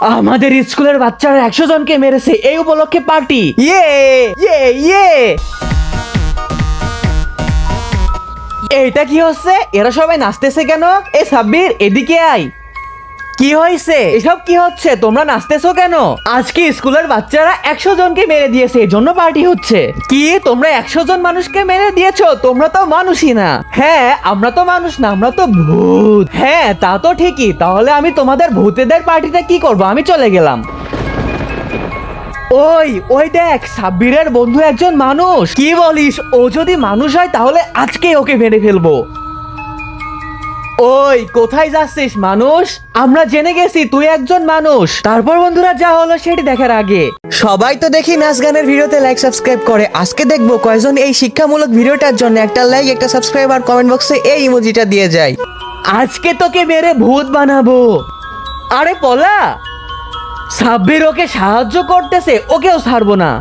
আমাদের স্কুলের বাচ্চারা 100 জনকে মেরেছে, এই উপলক্ষে পার্টি। ইয়ে ইয়ে ইয়ে। এইটা কি হচ্ছে? এরা সবাই নাচতেছে কেন? এ সাব্বির, এদিকে আয়। কি হয়েছে? এসব কি হচ্ছে? তোমরা নাচতেছো কেন? আজকে স্কুলের বাচ্চারা 100 জনকে মেরে দিয়েছে, এই জন্য পার্টি হচ্ছে। কি তোমরা 100 জন মানুষকে মেরে দিয়েছো? তোমরা তো মানুষই না। হ্যাঁ, আমরা তো মানুষ না, আমরা তো ভূত। হ্যাঁ, তা তো ঠিকই। তাহলে আমি তোমাদের ভূতেদের পার্টিতে কি করব? আমি চলে গেলাম। ওই ওই দেখ, সাব্বিরের বন্ধু একজন মানুষ। কি বলিস? ও যদি মানুষ হয় তাহলে আজকে ওকে মেরে ফেলবো। ওই কোথায় যাচ্ছিস মানুষ? আমরা জেনে গেছি তুই একজন মানুষ। তারপর বন্ধুরা, যা হলো সেটি দেখার আগে সবাই তো দেখি নাচ গানের ভিডিওতে লাইক সাবস্ক্রাইব করে। আজকে দেখবো কয়জন এই শিক্ষামূলক ভিডিওটার জন্য একটা লাইক, একটা সাবস্ক্রাইব আর কমেন্ট বক্সে এই ইমোজিটা দিয়ে যায়। আজকে তোকে মেরে ভূত বানাবো। আরে পলা, সাব্বির ওকে সাহায্য করতেছে, ওকেও ছাড়বো না।